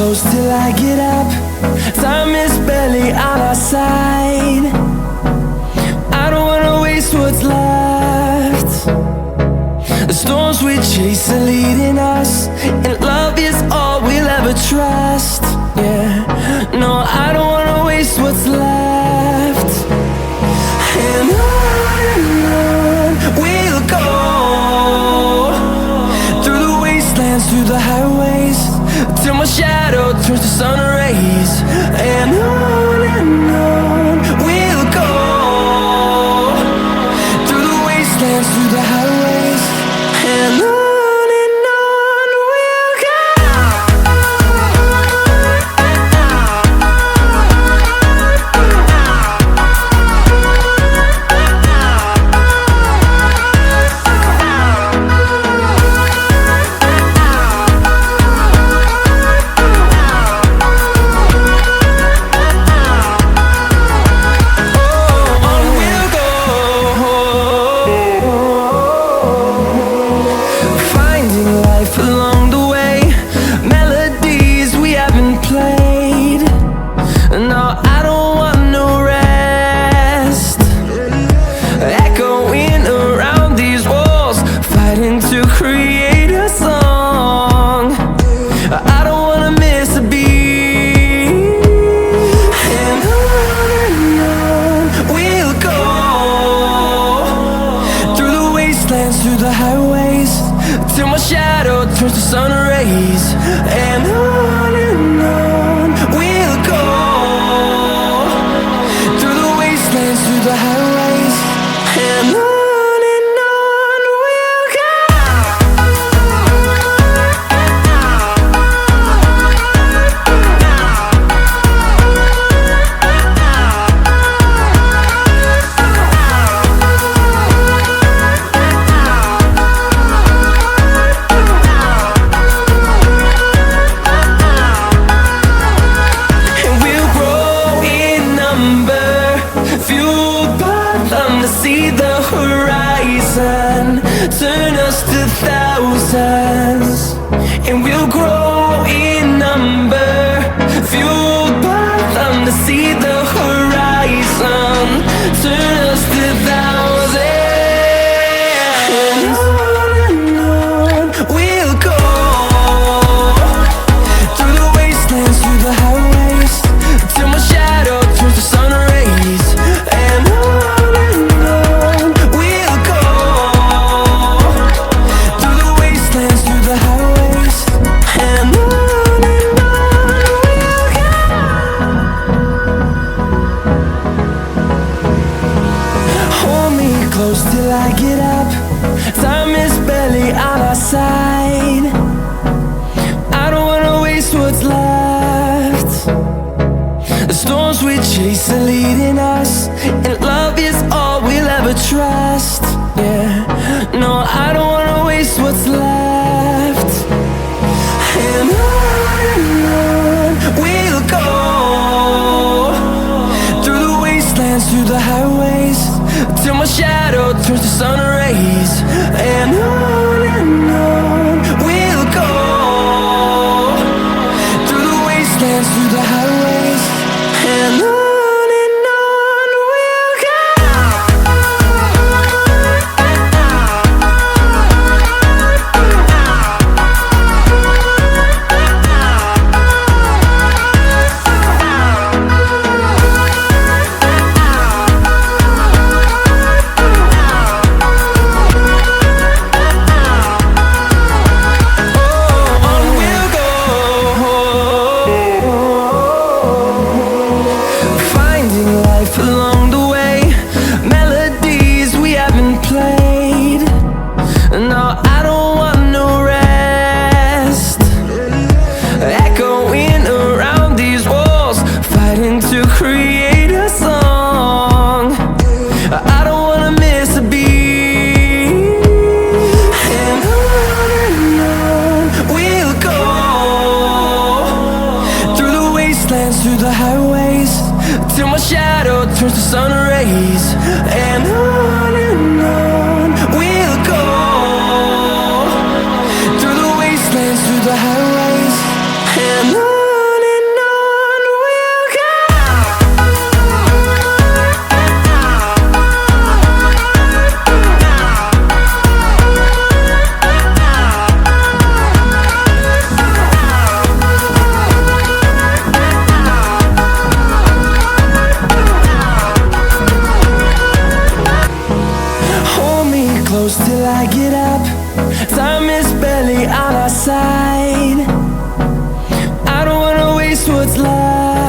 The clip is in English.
close till I get up. Time is barely on our side. I don't wanna waste what's left. The storms we chase are leading us, and love is all we'll ever trust. Yeah, no, I don't wanna waste what's left. And on we'll go, through the wastelands, through the highways, till my shadow turns to sun rays. And on we'll go, through the wastelands, through the highways, and on. Along the way, melodies we haven't played. No, I don't want no rest. Echoing around these walls, fighting to create a song. I don't wanna miss a beat. And on we'll go, through the wastelands, through the highways, till my shadow turns to sun rays. And on we'll go, through the wastelands, through the highways, and on we'll go. See the horizon turn us to thousands, and we'll grow in number, fueled by them to see the horizon turn us to thousands. And on we'll go, through the wastelands, through the highways, till my shadow turns to sun rays. And close till I get up. Time is barely on our side. I don't wanna waste what's left. The storms we chase are leading us, and love is all we'll ever trust. Yeah, no, I don't wanna waste what's left. And on we'll go, through the wastelands, through the highways, till my shadow turns to sun rays. And on we'll go, through the wastelands, through the highways, and on. Along the way, melodies we haven't played. No, I don't want no rest. Echoing around these walls, fighting to create a song. I don't wanna miss a beat. And on we'll go, through the wastelands, through the highways, till my shadow turns to sun rays. And on we'll go, through the wastelands, through the highways, and on. close till I get up. Time is barely on our side.